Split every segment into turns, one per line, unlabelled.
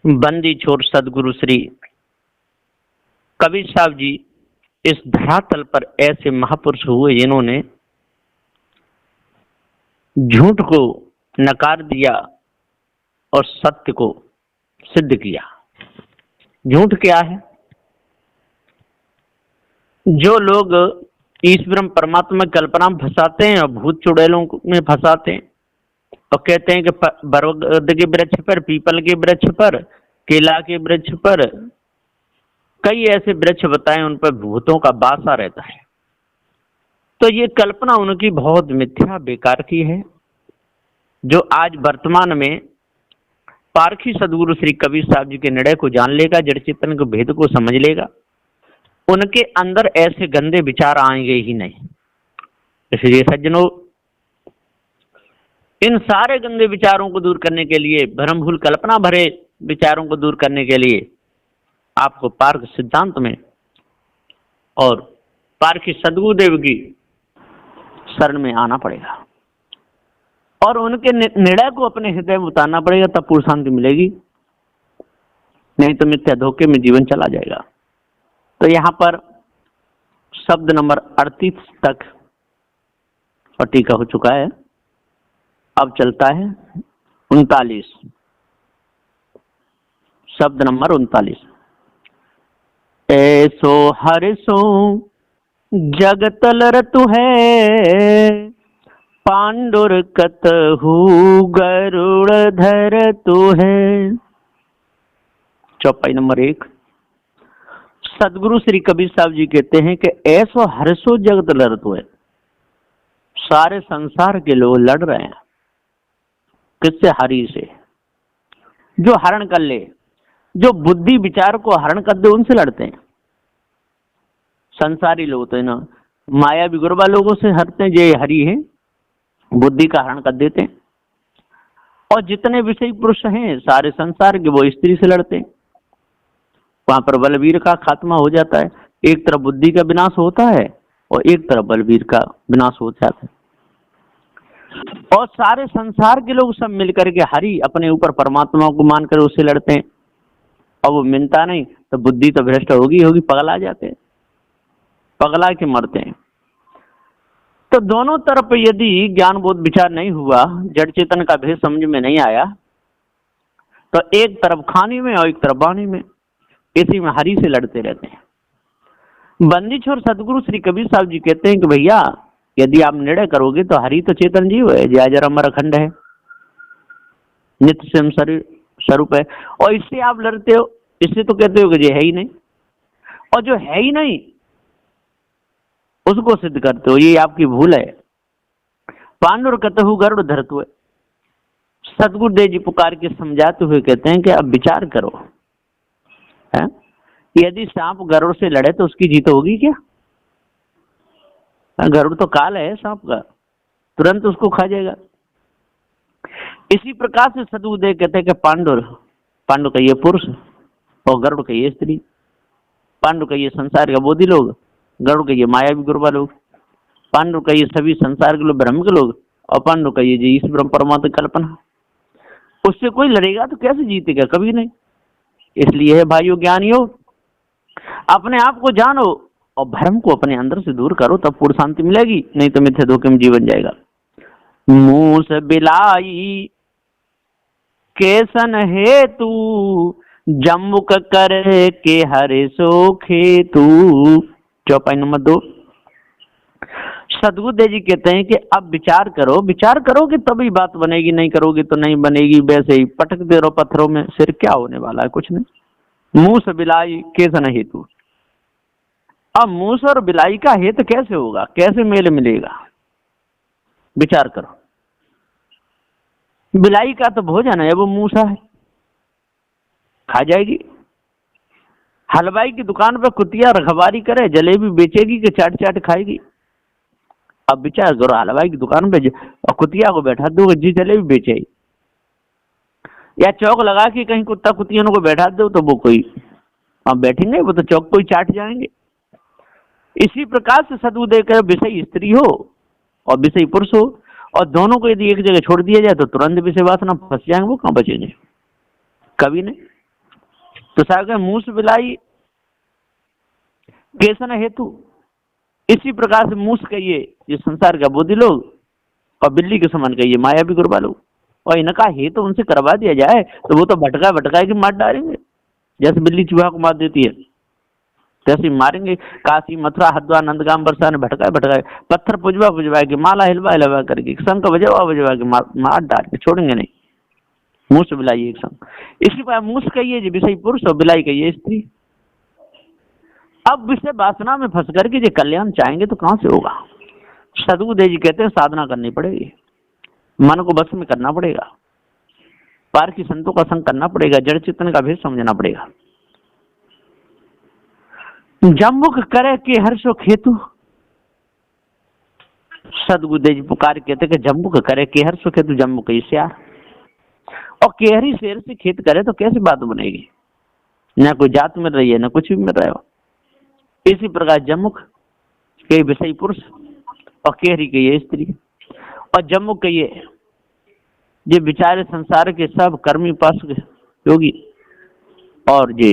बंदी छोर सदगुरु श्री कबीर साहब जी इस धरातल पर ऐसे महापुरुष हुए जिन्होंने झूठ को नकार दिया और सत्य को सिद्ध किया। झूठ क्या है? जो लोग ईश्वर परमात्मा कल्पना में फंसाते हैं और भूत चुड़ैलों में फंसाते हैं और कहते हैं कि बरगद के वृक्ष पर, पीपल के वृक्ष पर, केला के वृक्ष पर, कई ऐसे वृक्ष बताए उन पर भूतों का बासा रहता है। तो ये कल्पना उनकी बहुत मिथ्या बेकार की है। जो आज वर्तमान में पारखी सदगुरु श्री कबीर साहब जी के निर्णय को जान लेगा, जड़ चेतन के भेद को समझ लेगा, उनके अंदर ऐसे गंदे विचार आएंगे ही नहीं। इसलिए सज्जनों, इन सारे गंदे विचारों को दूर करने के लिए, भ्रम भूल कल्पना भरे विचारों को दूर करने के लिए आपको पार्क सिद्धांत में और पारखी सदगुरुदेव की शरण में आना पड़ेगा और उनके निर्णय को अपने हृदय में उतारना पड़ेगा, तब पूर्ण शांति मिलेगी। नहीं तो मिथ्या धोखे में जीवन चला जाएगा। तो यहाँ पर शब्द नंबर 38 तक और टीका हो चुका है। अब चलता है 39, शब्द नंबर 39। ऐसो हर्षो जगतल रतु है, पांडुर कतहु गरुड़ धरतु है। चौपाई नंबर 1। सदगुरु श्री कबीर साहब जी कहते हैं कि ऐसो हर्षो जगत लड़तु है। सारे संसार के लोग लड़ रहे हैं। किससे? हरि से। जो हरण कर ले, जो बुद्धि विचार को हरण कर दे, उनसे लड़ते हैं। संसारी लोग तो है ना, माया विगुरबा लोगों से हरते हैं। ये हरि है, बुद्धि का हरण कर देते हैं। और जितने विषय पुरुष हैं सारे संसार के, वो स्त्री से लड़ते हैं। वहां पर बलवीर का खात्मा हो जाता है। एक तरफ बुद्धि का विनाश होता है और एक तरफ बलवीर का विनाश हो जाता है। और सारे संसार के लोग सब मिलकर के हरि अपने ऊपर परमात्मा को मानकर उससे लड़ते हैं। और वो मिलता नहीं तो बुद्धि तो भ्रष्ट होगी, पगला जाते हैं, पगला के मरते हैं। तो दोनों तरफ यदि ज्ञान बोध विचार नहीं हुआ, जड़ चेतन का भेद समझ में नहीं आया, तो एक तरफ खानी में और एक तरफ वाणी में, इसी में हरि से लड़ते रहते हैं। बंदी छोर सदगुरु श्री कबीर साहब जी कहते हैं कि भैया, यदि आप निर्णय करोगे तो हरि तो चेतन जीव है, जय अमर अखंड है, नित्य स्वयं स्वरूप है, और इससे आप लड़ते हो। इससे तो कहते हो कि ये है ही नहीं, और जो है ही नहीं उसको सिद्ध करते हो। ये आपकी भूल है। पांडुर कतहु गरुड़ धरतु है। सदगुरुदेव जी पुकार के समझाते हुए कहते हैं कि अब विचार करो, है? यदि सांप गरुड़ से लड़े तो उसकी जीत होगी क्या? गरुड़ तो काल है सांप का, तुरंत उसको खा जाएगा। इसी प्रकार से सदगुरुदेव कहते हैं कि पांडु का ये पुरुष और गरुड़ का ये स्त्री। पांडु का ये संसार का बोधि लोग, गरुड़ का ये माया विगुरबा लोग। पांडु का ये सभी संसार के लोग, ब्रह्म के लोग, और पांडु का ये ईश्वर ब्रह्म परमात्मा कल्पना। उससे कोई लड़ेगा तो कैसे जीतेगा? कभी नहीं। इसलिए है भाइयों ज्ञानियों, अपने आप को जानो और भ्रम को अपने अंदर से दूर करो, तब पूर्ण शांति मिलेगी। नहीं तो मिथ्या धोखे में जीवन जाएगा। मूस बिलाई केसन हेतु, जम्मुक कर के हरे सो खेतु। चौपाई नंबर 2। सदगुरुदेव जी कहते हैं कि अब विचार करोगे तभी बात बनेगी, नहीं करोगे तो नहीं बनेगी। वैसे ही पटकते रहो पत्थरों में, सिर क्या होने वाला है? कुछ नहीं। मूस बिलाई केसन हेतु। अब मूस और बिलाई का हित कैसे होगा? कैसे मेल मिलेगा? विचार करो। बिलाई का तो भोजन है, वो मूसा है, खा जाएगी। हलवाई की दुकान पर कुतिया रखवारी करे, जलेबी बेचेगी कि चाट चाट खाएगी? अब विचार करो, हलवाई की दुकान पे कुतिया को बैठा दो जी जलेबी बेचेगी, या चौक लगा के कहीं कुत्ता कुतियों को बैठा दो तो वो कोई अब बैठेंगे, वो तो चौक को ही चाट जाएंगे। इसी प्रकार से सदगुरुदेव का विषय स्त्री हो और विषय पुरुष हो, और दोनों को यदि एक जगह छोड़ दिया जाए तो तुरंत विषय वासना फंस जाएंगे। वो कहाँ बचेंगे? कभी नहीं। तो साहब मूस बिलाई केसन हेतु, इसी प्रकार से मूस कहिए ये संसार का बोधि लोग और बिल्ली के समान कहिए मायावी गुरबा लोग, और इनका हे तो उनसे करवा दिया जाए तो वो तो भटका भटका के मार डालेंगे, जैसे बिल्ली चूहा को मार देती है तैसे मारेंगे। काशी मथुरा हरिद्वार नंदगाम बरसा ने भटकाए भटकाए, पत्थर पुजवा पुजवा के, माला हिलवा हिलवा करके, शंख बजवा बजवा के मार डाल के छोड़ेंगे नहीं। मूस बिलाई एक संग, इसी पर मूस कहिए जी विषय पुरुष और बिलाई कहिए स्त्री। अब विषय वासना में फंस करके जो कल्याण चाहेंगे तो कहां से होगा। सदगुरुदेव जी कहते हैं साधना करनी पड़ेगी, मन को बस में करना पड़ेगा, पार की संतों का संग करना पड़ेगा, जड़ चेतन का भेद समझना पड़ेगा। जम्मुख करे के हर्षो खेतु, सदगुरुदेव जी पुकार कहते कि जम्मुख करे के हर्षो खेतु, जम्मुख ईश्यार, और केहरी शेर से खेत करे तो कैसी बात बनेगी, ना कोई जात मिल रही है ना कुछ भी मिल रहा है। इसी प्रकार जम्मुख के विषय पुरुष और केहरी के ये स्त्री, और जम्मुख के ये बेचारे संसार के सब कर्मी पास योगी और ये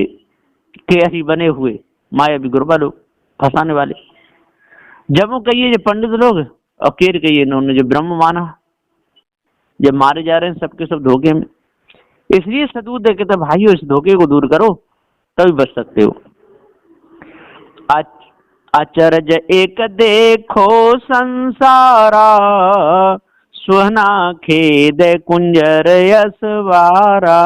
केहरी बने हुए मायावी गुरबा लोग फंसाने वाले। जम्मुख कहिए जो पंडित लोग और केर कहिए इन्होंने जो ब्रह्म माना, जब मारे जा रहे हैं सबके सब धोखे में। इसलिए सदगुरु देखे तो भाइयों इस धोखे को दूर करो तभी बच सकते हो। अचरज एक देखो संसारा, सुहना खेद कुंजर यसवारा।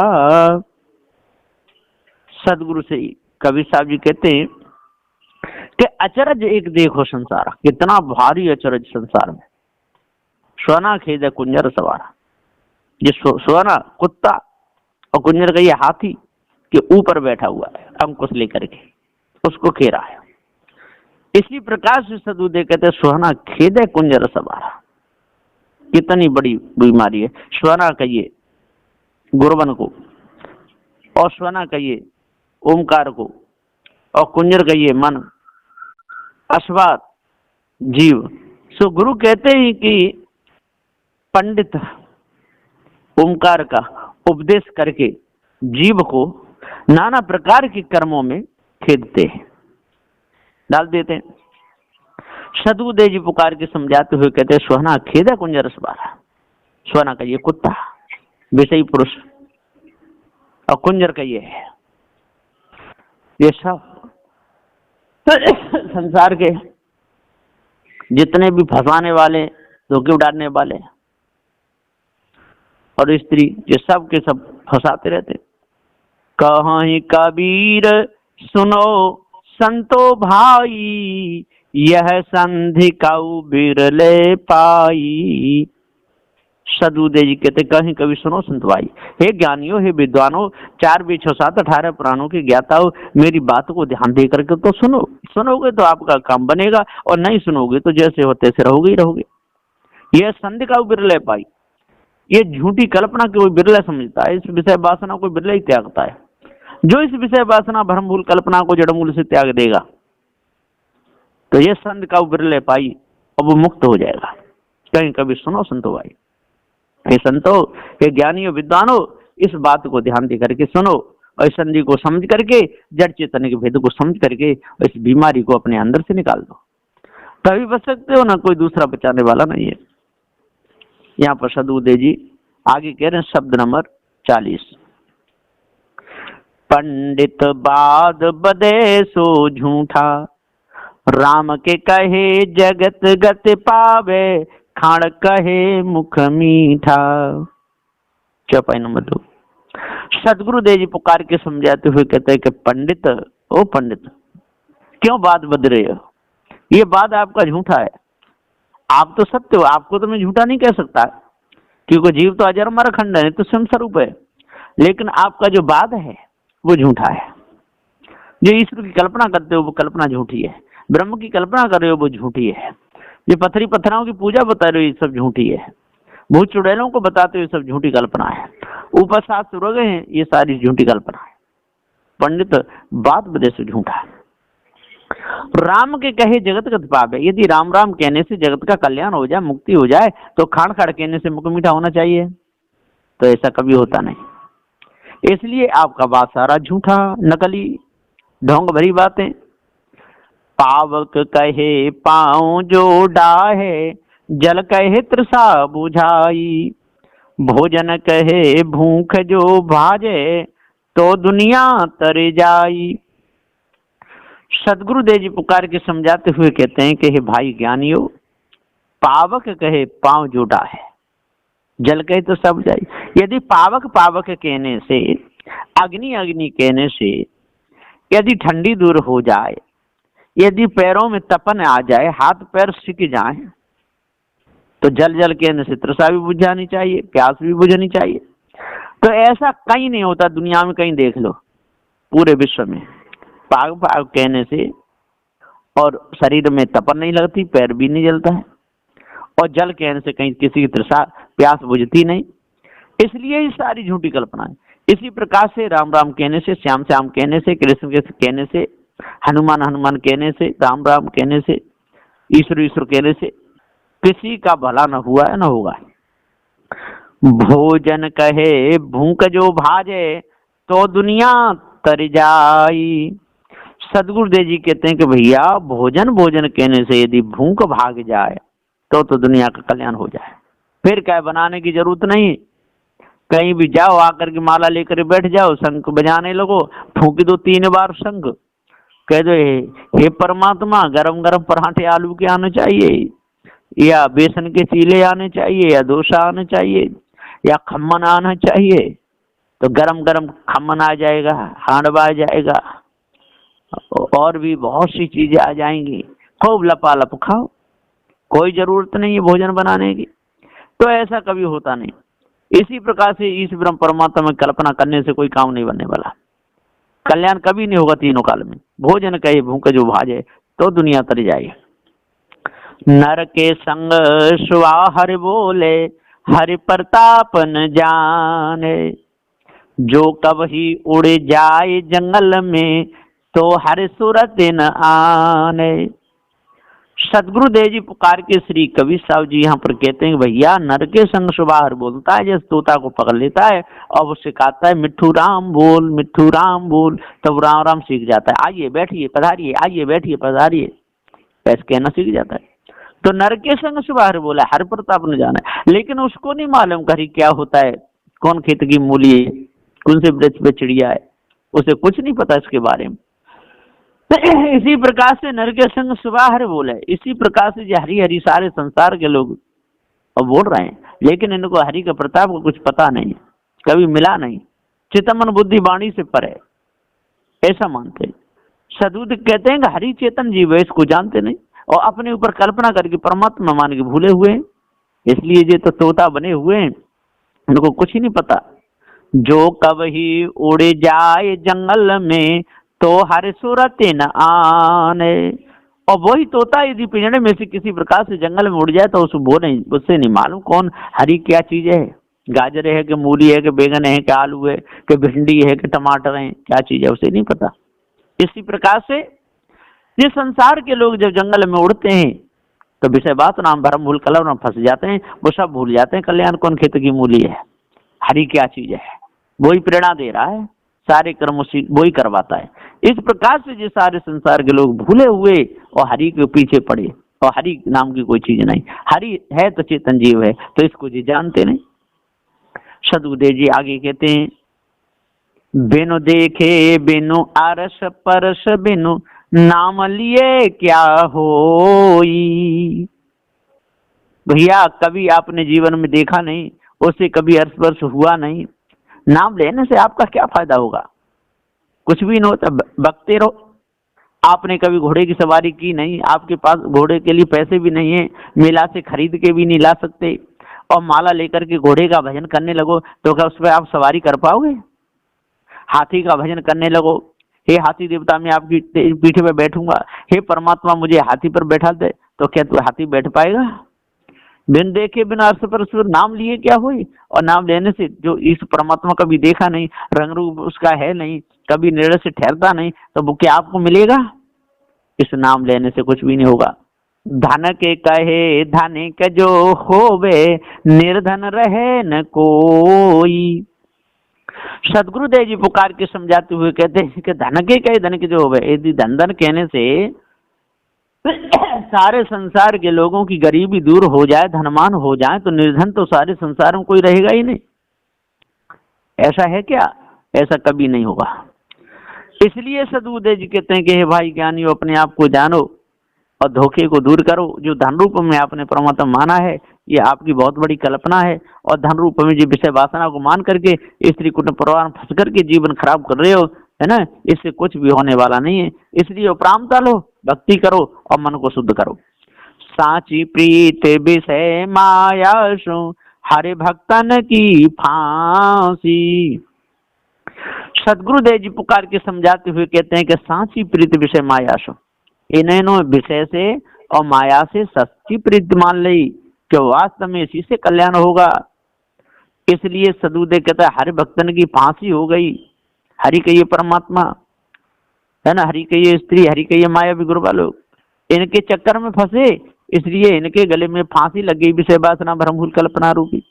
सदगुरु से कबीर साहब जी कहते हैं कि अचरज एक देखो संसारा, कितना भारी अचरज संसार में। सुहना खेद कुंजर सवारा, ये सुहना कुत्ता और कुंजर का ये हाथी के ऊपर बैठा हुआ है अंकुश लेकर के, उसको खेरा है। इसी प्रकार से सदगुरुदेव कहते हैं सुहाना खेदे कुंजर सवारा, कितनी बड़ी बीमारी है। सुहाना कहिए गुरबन को, और सुहाना कहिए ओमकार को, और कुंजर कहिए मन, अश्वात जीव। सो गुरु कहते हैं कि पंडित ओमकार का उपदेश करके जीव को नाना प्रकार के कर्मों में खेदते हैं, डाल देते हैं। सदगुरुदेव जी पुकार के समझाते हुए कहते हैं सुहाना खेदा कुंजर सवारा। सुहाना का ये कुत्ता विषयी पुरुष और कुंजर का ये सब संसार के जितने भी फंसाने वाले, धोखे उड़ाने वाले और स्त्री, ये सब के सब फंसाते रहते। कहीं कबीर सुनो संतो भाई, यह संधि काऊ बिरले पाई। सदगुरुदेव जी कहते कहीं कभी सुनो संत भाई, हे ज्ञानियों हे विद्वानों, 4 वेद 6 7 18 पुराणों के ज्ञाताओं, मेरी बात को ध्यान दे करके तो सुनो। सुनोगे तो आपका काम बनेगा, और नहीं सुनोगे तो जैसे हो तैसे रहोगे ही रहोगे। यह संधि काऊ बिरले पाई, ये झूठी कल्पना के कोई बिरला समझता है, इस विषय वासना को बिरला ही त्यागता है। जो इस विषय वासना भ्रमभूल कल्पना को जड़मूल से त्याग देगा तो ये संत का बिरले पाई और वो मुक्त हो जाएगा। कहीं कभी सुनो संतो भाई, ये संतो ये ज्ञानियों विद्वानों, इस बात को ध्यान दे करके सुनो और इस संधि को समझ करके, जड़ चेतन के भेद को समझ करके इस बीमारी को अपने अंदर से निकाल दो, तभी बच सकते हो, ना कोई दूसरा बचाने वाला नहीं है। यहाँ पर सदगुरुदेव जी आगे कह रहे हैं शब्द नंबर 40। पंडित बाद बदे सो झूठा, राम के कहे जगत गत पावे, खाण कहे मुख मीठा। चौपाई नंबर 2। सदगुरुदेव जी पुकार के समझाते हुए कहते हैं कि पंडित, ओ पंडित, क्यों बात बदल रहे हो? ये बात आपका झूठा है। आप तो सत्य हो, आपको तो मैं झूठा नहीं कह सकता, क्योंकि जीव तो अजर मर खंड है, तो स्वयं स्वरूप है। लेकिन आपका जो वाद है वो झूठा है। जो ईश्वर की कल्पना करते हो वो कल्पना झूठी है, ब्रह्म की कल्पना कर रहे हो वो झूठी है, ये पत्थरी पत्थरों की पूजा बता रहे हो ये सब झूठी है, भूत चुड़ैलों को बताते हो सब झूठी कल्पना है, ऊपर 7 सूरज हैं ये सारी झूठी कल्पना है। पंडित बात बदे से झूठा है। राम के कहे जगत गत पावे, यदि राम राम कहने से जगत का कल्याण हो जाए, मुक्ति हो जाए, तो खाड़ खाड़ कहने से मुख मीठा होना चाहिए, तो ऐसा कभी होता नहीं। इसलिए आपका बात सारा झूठा, नकली, ढोंग भरी बातें। पावक कहे पाँव जो डाहे, जल कहे तृषा बुझाई, भोजन कहे भूख जो भाजे, तो दुनिया तर जाई। सदगुरुदेव जी पुकार के समझाते हुए कहते हैं कि हे भाई ज्ञानियों, पावक कहे पाँव जो डाहे, जल कहे तो सब जाए। यदि पावक पावक कहने से, अग्नि अग्नि कहने से यदि ठंडी दूर हो जाए, यदि पैरों में तपन आ जाए, हाथ पैर सिक जाए, तो जल जल कहने से तृषा भी बुझ जानी चाहिए, प्यास भी बुझनी चाहिए। तो ऐसा कहीं नहीं होता दुनिया में, कहीं देख लो पूरे विश्व में। पाग पाग कहने से और शरीर में तपन नहीं लगती, पैर भी नहीं जलता है, और जल कहने से कहीं किसी की तृषा प्यास बुझती नहीं। इसलिए ये सारी झूठी कल्पना है। इसी प्रकार से राम राम कहने से, श्याम श्याम कहने से, कृष्ण कृष्ण कहने से, हनुमान हनुमान कहने से, राम राम कहने से, ईश्वर ईश्वर कहने से किसी का भला न हुआ है न होगा। भोजन कहे भूख जो भाजे, तो दुनिया तर जाई। सदगुरुदेव जी कहते हैं कि भैया भोजन भोजन कहने से यदि भूख भाग जाए तो दुनिया का कल्याण हो जाए। फिर क्या बनाने की जरूरत नहीं, कहीं भी जाओ, आकर के माला लेकर बैठ जाओ, शंख बजाने लगो, फूंक दो 3 बार शंख, कह दो हे परमात्मा गरम गरम पराठे आलू के आने चाहिए, या बेसन के चीले आने चाहिए, या डोसा आने चाहिए, या खम्मन आना चाहिए। तो गरम गरम खम्मन आ जाएगा, हांडवा आ जाएगा, और भी बहुत सी चीजें आ जाएंगी। खूब लपालप खाओ, कोई जरूरत नहीं है भोजन बनाने की। तो ऐसा कभी होता नहीं। इसी प्रकार से इस ब्रह्म परमात्मा में कल्पना करने से कोई काम नहीं बनने वाला, कल्याण कभी नहीं होगा तीनों काल में। भोजन कहे भूख जो भाजे, तो दुनिया तर जाए। नर के संग सुआ हरि बोले, हरि प्रताप न जाने, जो कभी उड़ जाए जंगल में, तो हरि सूरत न आने। सदगुरुदेव जी पुकार के श्री कबीर साहब जी यहाँ पर कहते हैं भैया नर के संग सुबाहर बोलता है, जैसे तोता को पकड़ लेता है और वो सिखाता है मिट्ठू राम बोल, मिट्ठू राम बोल, तब राम राम सीख जाता है। आइए बैठिए पधारिए, आइए बैठिए पधारिए, ऐसे कहना सीख जाता है। तो नर के संग सुबाहर बोला, हर प्रताप न जाना है, लेकिन उसको नहीं मालूम कहीं क्या होता है, कौन खेत की मूली है, कौन से वृक्ष पे चिड़िया है, उसे कुछ नहीं पता इसके बारे में। इसी प्रकार से नर के संग सुबाहर बोले। इसी प्रकार से जो हरि हरि सारे संसार के लोग अब बोल रहे हैं, लेकिन इनको हरि का प्रताप को कुछ पता नहीं, कभी मिला नहीं, चितमन बुद्धि वाणी से परे, ऐसा मानते। सदगुरु कहते हैं कि हरि चेतन जीव है, इसको जानते नहीं और अपने ऊपर कल्पना करके परमात्मा मान के भूले हुए हैं। इसलिए ये तो तोता बने हुए हैं, इनको कुछ ही नहीं पता। जो कभी उड़ जाए जंगल में, तो हर सूरत न आने। और वही तोता यदि पिंजड़े में से किसी प्रकार से जंगल में उड़ जाए तो उससे नहीं मालूम कौन हरी क्या चीज है, गाजर है कि मूली है कि बैगन है कि आलू है कि भिंडी है कि टमाटर है, क्या चीज है उसे नहीं पता। इसी प्रकार से ये संसार के लोग जब जंगल में उड़ते हैं तो विषय बात नाम भरम भूल कलम में फंस जाते हैं, वो सब भूल जाते हैं कल्याण कौन खेत की मूली है, हरी क्या चीज है। वही प्रेरणा दे रहा है, सारे कर्म वही करवाता है। इस प्रकार से जो सारे संसार के लोग भूले हुए और हरि के पीछे पड़े, और हरि नाम की कोई चीज नहीं, हरि है तो चेतन जीव है, तो इसको जी जानते नहीं। सदगुरुदेव जी आगे कहते हैं, बिनु देखे बिनु आरस परस, बिनु नाम लिए क्या होई। भैया कभी आपने जीवन में देखा नहीं, उससे कभी स्पर्श हुआ नहीं, नाम लेने से आपका क्या फायदा होगा, कुछ भी नहीं होता, बकते रहो। आपने कभी घोड़े की सवारी की नहीं, आपके पास घोड़े के लिए पैसे भी नहीं है, मेला से खरीद के भी नहीं ला सकते, और माला लेकर के घोड़े का भजन करने लगो तो क्या उस पर आप सवारी कर पाओगे। हाथी का भजन करने लगो, हे हाथी देवता मैं आपकी पीठ पे बैठूंगा, हे परमात्मा मुझे हाथी पर बैठा दे, तो क्या तू हाथी बैठ पाएगा। बिन देखे बिना अर्थ पर नाम लिए क्या हुई, और नाम लेने से जो इस परमात्मा कभी देखा नहीं, रंग रूप उसका है नहीं, कभी निर्णय से ठहरता नहीं, तो वो क्या आपको मिलेगा। इस नाम लेने से कुछ भी नहीं होगा। धन के कहे धनिक जो होवे, निर्धन रहे न कोई। सदगुरुदेव जी पुकार के समझाते हुए कहते हैं कि धन के कई धन के जो हो गए, यदि धन धन कहने से सारे संसार के लोगों की गरीबी दूर हो जाए, धनवान हो जाए, तो निर्धन तो सारे संसार में कोई रहेगा ही नहीं। ऐसा है क्या? ऐसा कभी नहीं होगा। इसलिए सदगुरुदेव जी कहते हैं कि हे भाई ज्ञानियों, अपने आप को जानो और धोखे को दूर करो। जो धन रूप में आपने परमात्मा माना है, ये आपकी बहुत बड़ी कल्पना है, और धन रूप में जो विषय वासना को मान करके स्त्री कुटुंब परिवार में फंस करके जीवन खराब कर रहे हो, है ना, इससे कुछ भी होने वाला नहीं है। इसलिए उपरामता लो, भक्ति करो और मन को शुद्ध करो। साची प्रीत विषय माया सु हरे भक्तन की फांसी। सदगुरुदेव जी पुकार के समझाते हुए कहते हैं कि साची प्रीत विषय माया सु, इन्हें विषय से और माया से सच्ची प्रीति मान ली कि वास्तव में इसी से कल्याण होगा। इसलिए सदगुरुदेव कहता है हरि भक्तन की फांसी हो गई। हरि कहिए परमात्मा, है ना, हरि कहिए स्त्री, हरि कहिए माया विगुरबा लोग, इनके चक्कर में फंसे, इसलिए इनके गले में फांसी लग गई विषय वासना भ्रमभूल कल्पना रूपी।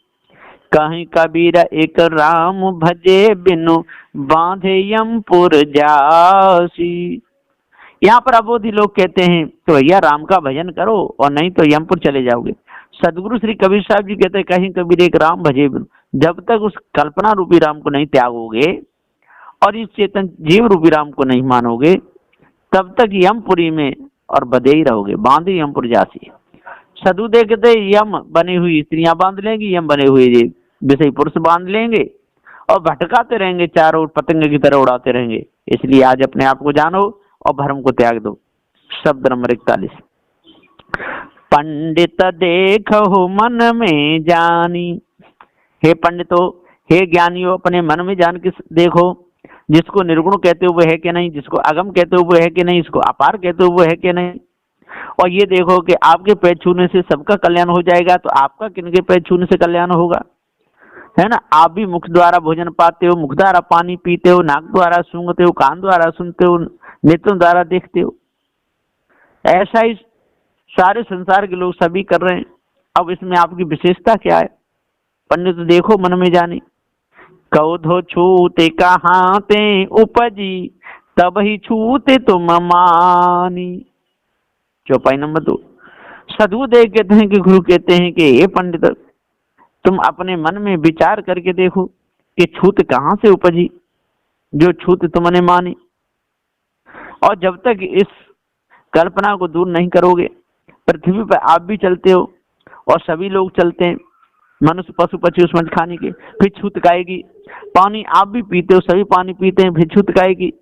कहीं कबीर एक राम भजे बिनु बांधे यमपुर जासी। यहाँ पर अबोधी लोग कहते हैं तो भैया राम का भजन करो और नहीं तो यमपुर चले जाओगे। सदगुरु श्री कबीर साहब जी कहते हैं कहीं कबीर एक राम भजे बिनु, जब तक उस कल्पना रूपी राम को नहीं त्यागोगे और इस चेतन जीव रूपी राम को नहीं मानोगे, तब तक यमपुरी में और बधे ही रहोगे। बांधे यमपुर जासी। सदगुरुदेव कहते यम बनी हुई स्त्रियां बांध लेंगी, यम बने हुए विषय पुरुष बांध लेंगे और भटकाते रहेंगे, चारों ओर पतंग की तरह उड़ाते रहेंगे। इसलिए आज अपने आप को जानो और भ्रम को त्याग दो। शब्द नंबर 41। पंडित देखो मन में जानी। हे पंडितों, हे ज्ञानियों, अपने मन में जान के देखो, जिसको निर्गुण कहते हुए है कि नहीं, जिसको अगम कहते हुए है कि नहीं, इसको अपार कहते हुए है कि नहीं। और ये देखो कि आपके पैर छूने से सबका कल्याण हो जाएगा, तो आपका किनके पैर छूने से कल्याण होगा, है ना। आप भी मुख द्वारा भोजन पाते हो, मुख द्वारा पानी पीते हो, नाक द्वारा सूंघते हो, कान द्वारा सुनते हो, नेत्रों द्वारा देखते हो। ऐसा ही सारे संसार के लोग सभी कर रहे हैं। अब इसमें आपकी विशेषता क्या है? पंडित देखो मन में जानी। कौधो छूते कहाँ ते उपजी, तब ही छूते तुम मानी। चौपाई नंबर 2। सदगुरुदेव कहते हैं कि गुरु कहते हैं कि हे पंडित, तुम अपने मन में विचार करके देखो कि छूत कहाँ से उपजी, जो छूत तुमने मानी। और जब तक इस कल्पना को दूर नहीं करोगे, पृथ्वी पर आप भी चलते हो और सभी लोग चलते हैं, मनुष्य पशु पक्षी उसमें खाने के, फिर छूत खाएगी। पानी आप भी पीते हो, सभी पानी पीते हैं, फिर छूत खाएगी।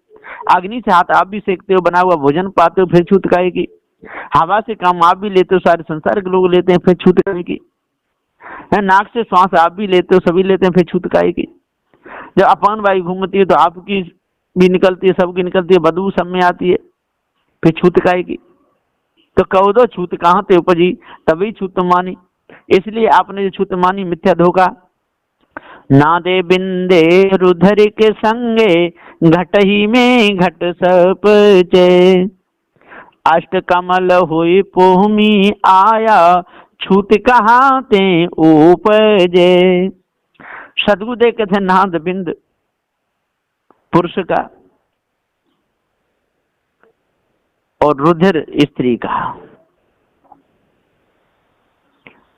अग्नि से हाथ आप भी सेकते हो, बना हुआ भोजन पाते हो, फिर छूत खाएगी। हवा से काम आप भी लेते हो, सारे संसार के लोग लेते हैं, फिर छूत खाएगी। नाक से श्वास आप भी लेते हो, सभी लेते हैं, फिर छूत खाएगी। जब अपान वायु घूमती है तो आपकी भी निकलती है, सबकी निकलती है, बदबू सब में आती है, फिर छूत खाएगी। तो कहो दो छूत कहाँ से उपजी, तभी छूत मानी। इसलिए आपने जो छूत मानी मिथ्या धोखा। ना दे बिंदे रुधर के संगे, घट ही में घट सपचे। अष्ट कमल हुई पोहमी आया, छूत कहाँ ते उपजे। सदगुरुदेव कहते नाद बिंद पुरुष का और रुधिर स्त्री का।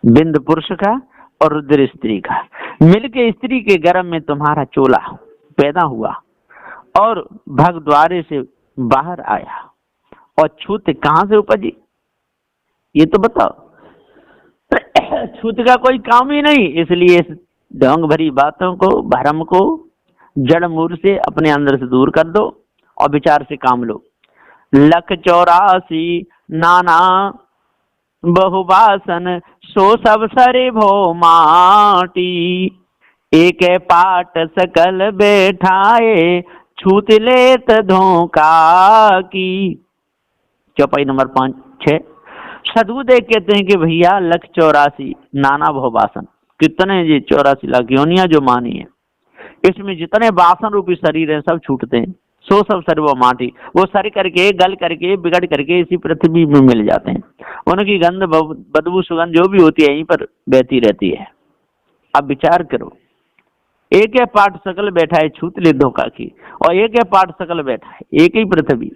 बिंद पुरुष का और रुधिर स्त्री का मिलके स्त्री के गर्भ में तुम्हारा चोला पैदा हुआ और भग द्वारे से बाहर आया, और छूत कहाँ से उपजी ये तो बताओ। छूत का कोई काम ही नहीं। इसलिए इस ढोंग भरी बातों को, भ्रम को जड़ मूल से अपने अंदर से दूर कर दो और विचार से काम लो। 184 नाना बहुबासन, सो सब सरे भो माटी। एक पाट सकल बैठाए, छूत लेत धोखा की। चौपाई नंबर 5-6। सदगुरुदेव कहते हैं कि भैया 184 नाना बहुबासन, कितने ये 84 लाख योनियां जो मानी है, इसमें जितने वासन रूपी शरीर है सब छूटते हैं। सो सब सर्व माटी, वो सर करके गल करके बिगड़ करके इसी पृथ्वी में मिल जाते हैं। उनकी गंध बदबू सुगंध जो भी होती है यहीं पर बहती रहती है। अब विचार करो, एक है पाठ सकल बैठा है छूत ले धोखा की, और एक है पाठ सकल बैठा है, एक ही पृथ्वी,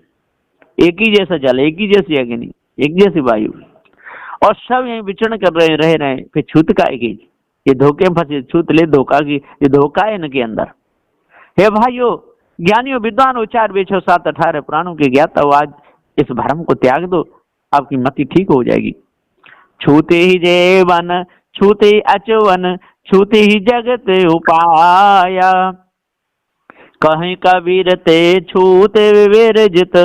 एक ही जैसा जल, एक ही जैसी अग्नि, एक जैसी वायु, और सब यही विचरण कर रहे रहे, फिर छूत का एक ही, ये धोखे में फंसे, छूत ले धोखा की, ये धोखा है इनके अंदर। हे भाइयों, ज्ञानियों, विद्वान, 4 वेद 7 18 पुराणों के ज्ञाता हो, आज इस भ्रम को त्याग दो, आपकी मति ठीक हो जाएगी। छूते ही जेवन, छूते ही अचवन, छूते ही जगत उपाया, कहीं कबीर ते छूते विरजित,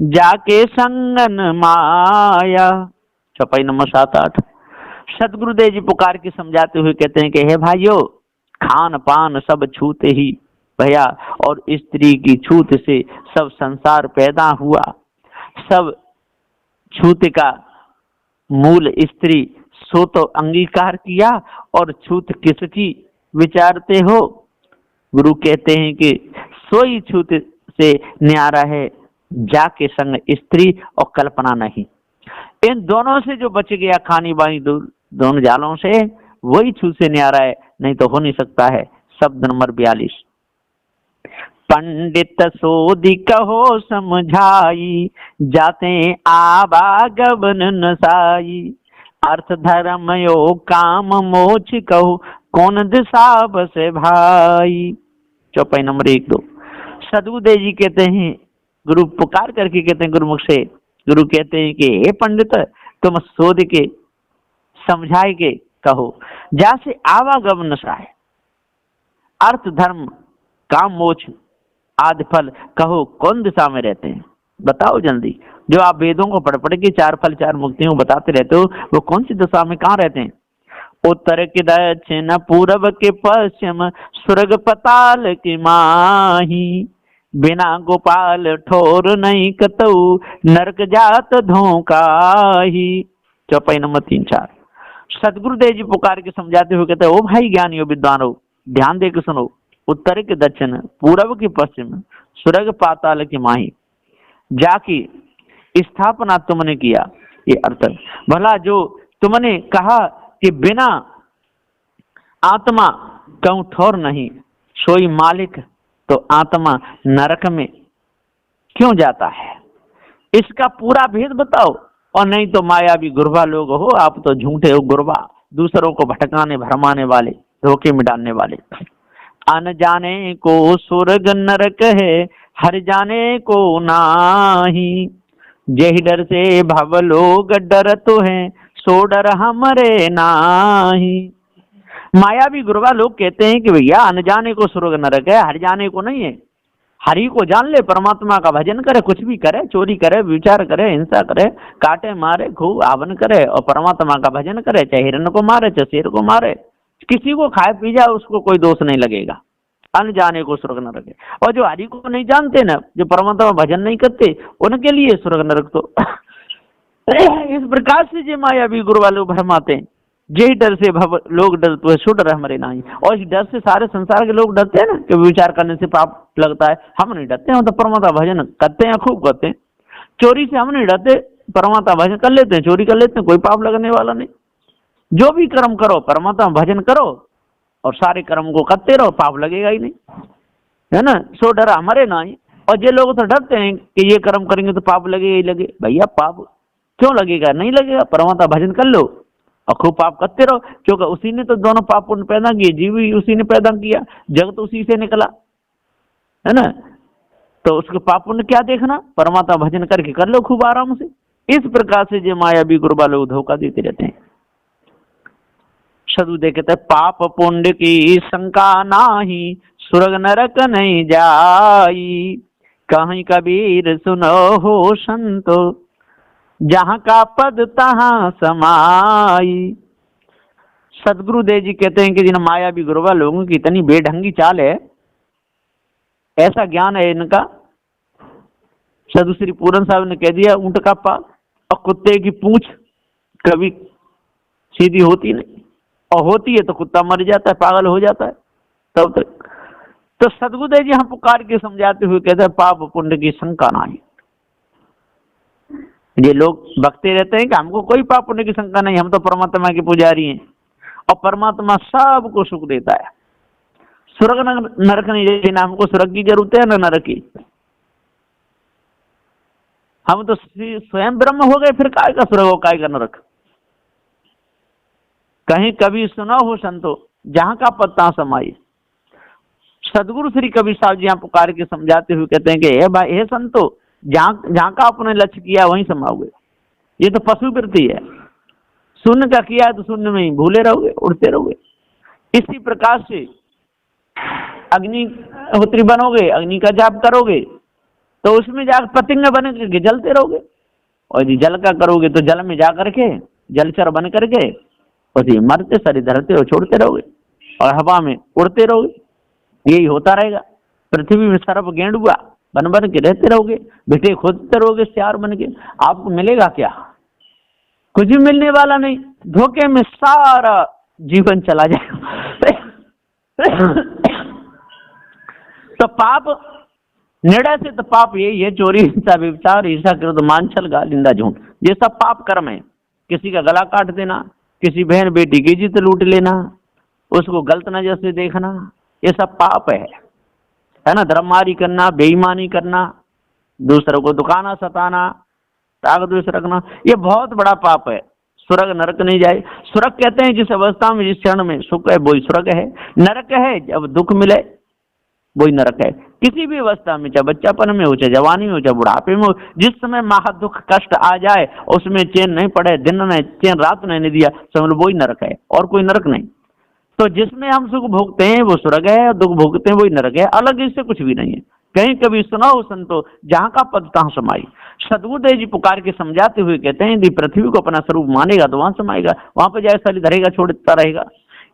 जाके संगन माया। चौपाई नंबर 7 8। सदगुरुदेव जी पुकार के समझाते हुए कहते हैं कि हे भाइयों, खान पान सब छूते ही भैया, और स्त्री की छूत से सब संसार पैदा हुआ, सब छूत का मूल स्त्री, सो तो अंगीकार किया, और छूत किसकी विचारते हो। गुरु कहते हैं कि सोई छूत से न्यारा है, जाके संग स्त्री और कल्पना नहीं। इन दोनों से जो बच गया, खानी बानी दोनों जालों से, वही छूत से न्यारा है, नहीं तो हो नहीं सकता है। शब्द नंबर 42। पंडित सोधि कहो समझाई, जाते आवागमन नसाई, अर्थ धर्म योग काम मोक्ष कहो, कौन दिशा बसे भाई। चौपाई नंबर 1 2। सदगुरुदेव जी कहते हैं, गुरु पुकार करके कहते हैं गुरुमुख से, गुरु कहते हैं कि हे पंडित, तुम शोध के समझाए के कहो, जैसे आवागमन नशा है, अर्थ धर्म काम मोक्ष आदि फल कहो, कौन दिशा में रहते हैं, बताओ जल्दी। जो आप वेदों को पढ़ पढ़ के 4 फल 4 मुक्तियों बताते रहते हो, वो कौन सी दिशा में कहाँ रहते हैं। उत्तर के दक्षिण, पूर्व के पश्चिम, स्वर्ग पताल की माही, बिना गोपाल ठोर नहीं कतऊ, नरक जात धोखाही। चौपाई नंबर 3 4। सदगुरुदेव जी पुकार के समझाते हुए कहते हैं, ओ भाई ज्ञानियों विद्वानों, ध्यान दे के सुनो। उत्तर के दक्षिण, पूर्व के पश्चिम, स्वर्ग पाताल की माही, जाकी स्थापना तुमने किया। ये अर्थ भला जो तुमने कहा कि बिना आत्मा कहूं ठोर नहीं, सोई मालिक, तो आत्मा नरक में क्यों जाता है, इसका पूरा भेद बताओ। और नहीं तो मायावी गुरबा लोग हो, आप तो झूठे हो गुरबा, दूसरों को भटकाने भरमाने वाले, धोखे में डालने वाले। अन जाने को स्वर्ग नरक है, हर जाने को नाही, जही डर से भव लोग डर तो है, सो डर हमरे नाही। मायावी गुरबा लोग कहते हैं कि भैया अनजाने को स्वर्ग नरक है, हर जाने को नहीं है। हरि को जान ले, परमात्मा का भजन करे, कुछ भी करे, चोरी करे, विचार करे, हिंसा करे, काटे मारे, खूब आवन करे, और परमात्मा का भजन करे, चाहे हिरण को मारे, चाहे शेर को मारे, किसी को खाए पी जाए, उसको कोई दोष नहीं लगेगा। अनजाने को स्वर्ग नरक है। और जो हरि को नहीं जानते ना, जो परमात्मा भजन नहीं करते, उनके लिए स्वर्ग नरक। तो इस प्रकार से जो मायावी गुरु वाले भरमाते हैं, यही डर से लोग डरते हैं, सो डर हमारे नहीं। और इस डर से सारे संसार के लोग डरते हैं ना, कि विचार करने से पाप लगता है। हम नहीं डरते, हम तो परमात्मा भजन करते हैं, खूब करते हैं। चोरी से हम नहीं डरते, परमात्मा भजन कर लेते हैं, चोरी कर लेते हैं, कोई पाप लगने वाला नहीं। जो भी कर्म करो, परमात्मा भजन करो, और सारे कर्म को करते रहो, पाप लगेगा ही नहीं, है ना। सो डर हमारे नहीं। और ये लोग तो डरते हैं कि ये कर्म करेंगे तो पाप लगेगा ही लगे। भैया पाप क्यों लगेगा, नहीं लगेगा। परमात्मा भजन कर लो और खूब पाप करते रहो, क्योंकि उसी ने तो दोनों पाप पुण्य पैदा किए, जीव भी उसी ने पैदा किया, जगत उसी से निकला, है ना। तो उसके पाप पुण्य क्या देखना, परमात्मा भजन करके कर लो खूब आराम से। इस प्रकार से जो मायावी गुरबा लोग धोखा देते रहते हैं। सदु देखते, पाप पुण्य की शंका नाही, स्वर्ग नरक नहीं जाई, कहीं कबीर सुनो हो संतो, जहां का पद तहां समाई। सदगुरुदेव जी कहते हैं कि जिन मायावी गुरबा लोगों की इतनी बेढंगी चाल है, ऐसा ज्ञान है इनका। सदु श्री पूरन साहब ने कह दिया, ऊंट का पाल और कुत्ते की पूंछ कभी सीधी होती नहीं, और होती है तो कुत्ता मर जाता है, पागल हो जाता है तब तक। तो सदगुरुदेव जी हम पुकार के समझाते हुए कहते हैं, पाप पुण्य की शंका नहीं। ये लोग बकते रहते हैं कि हमको कोई पाप पुण्य की शंका नहीं, हम तो परमात्मा के पुजारी हैं, और परमात्मा सबको सुख देता है, स्वर्ग नरक नहीं जाए, हमको स्वर्ग की जरूरत है ना नरक की। हम तो स्वयं ब्रह्म हो गए, फिर काय का स्वर्ग हो काय का नरक। कहीं कभी सुना हो संतो जहां का पत्ता समाई। सदगुरु श्री कबीर साहब जी यहाँ पुकार के समझाते हुए कहते हैं कि हे भाई, हे संतो, जहां का आपने लक्ष्य किया वहीं समाओगे। ये तो पशु वृत्ति है, शून्य का किया है तो शून्य में ही भूले रहोगे, उड़ते रहोगे। इसी प्रकार से अग्निहोत्री बनोगे, अग्नि का जाप करोगे तो उसमें जाकर पतंग बन करके जलते रहोगे, और यदि जल का करोगे तो जल में जा करके जलचर बन करके और मरते शरीर धरते हो छोड़ते रहोगे और हवा में उड़ते रहोगे। यही होता रहेगा। पृथ्वी में सर्प गेंडुआ बन बन के रहते रहोगे, बेटे खोदते रहोगे सियार बन के। आपको मिलेगा क्या? कुछ भी मिलने वाला नहीं, धोखे में सारा जीवन चला जाएगा। तो पाप निर्णय से तो पाप यही है, चोरी, हिंसा, व्यभिचार, ईर्ष्या, क्रोध, मान, छल, गाल, निंदा, झूठ, ये सब पाप कर्म है। किसी का गला काट देना, किसी बहन बेटी की इज्जत लूट लेना, उसको गलत नजर से देखना, ये सब पाप है ना। धर्ममारी करना, बेईमानी करना, दूसरों को दुखाना, सताना, राग द्वेष रखना, ये बहुत बड़ा पाप है। स्वर्ग नरक नहीं जाए। स्वर्ग कहते हैं जिस अवस्था में, जिस क्षण में सुख है वही स्वर्ग है। नरक है जब दुख मिले वही नरक है। किसी भी अवस्था में, चाहे बच्चापन में हो, चाहे जवानी में हो, चाहे बुढ़ापे में हो, जिस समय महा दुख कष्ट आ जाए, उसमें चैन नहीं पड़े, दिन नहीं चैन, रात नहीं दिया, समझ लो वही नरक है और कोई नरक नहीं। तो जिसमें हम सुख भोगते हैं वो स्वर्ग है, और दुख भोगते हैं वही नरक है, अलग इससे कुछ भी नहीं है। कहीं कभी सुना हो संतो जहां का पद तहां समाई। सदगुरुदेव जी पुकार के समझाते हुए कहते हैं यदि पृथ्वी को अपना स्वरूप मानेगा तो वहां समाएगा, वहां पर जाए शरीर धरेगा छोड़ता रहेगा।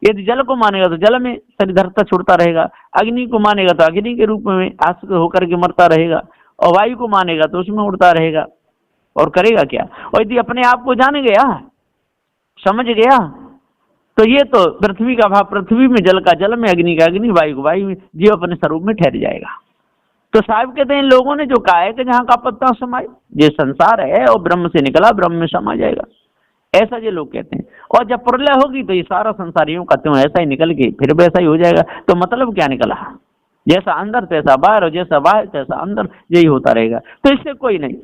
यदि जल को मानेगा तो जल में शरीर धरता छोड़ता रहेगा, अग्नि को मानेगा तो अग्नि के रूप में आश्रित होकर के मरता रहेगा, और वायु को मानेगा तो उसमें उड़ता रहेगा, और करेगा क्या? और यदि अपने आप को जान गया, समझ गया, तो ये तो पृथ्वी का भाव पृथ्वी में, जल का जल में, अग्नि का अग्नि, वायु को वायु में, जीव अपने स्वरूप में ठहर जाएगा। तो साहब कहते हैं लोगों ने जो कहा है कि जहां का पत्ता समाए, ये संसार है और ब्रह्म से निकला ब्रह्म में समा जाएगा, ऐसा ये लोग कहते हैं। और जब प्रलय होगी तो ये सारा संसारियों का त्यों ऐसा ही निकल के फिर वैसा ही हो जाएगा। तो मतलब क्या निकला? जैसा अंदर तैसा बाहर, और जैसा बाहर तैसा अंदर, यही होता रहेगा। तो इससे कोई नहीं।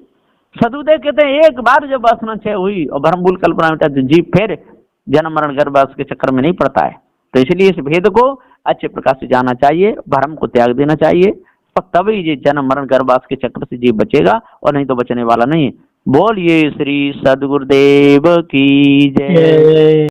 सदगुरुदेव कहते हैं एक बार जब वासना क्षय हुई और भ्रम भूल कल्पना मिटा तो जीव फिर जन्म मरण गर्भवास के चक्कर में नहीं पड़ता है। तो इसलिए इस भेद को अच्छे प्रकार से जाना चाहिए, भ्रम को त्याग देना चाहिए, तभी ये जन्म मरण गर्भवास के चक्र से जीव बचेगा, और नहीं तो बचने वाला नहीं। बोलिए श्री सदगुरुदेव की जय।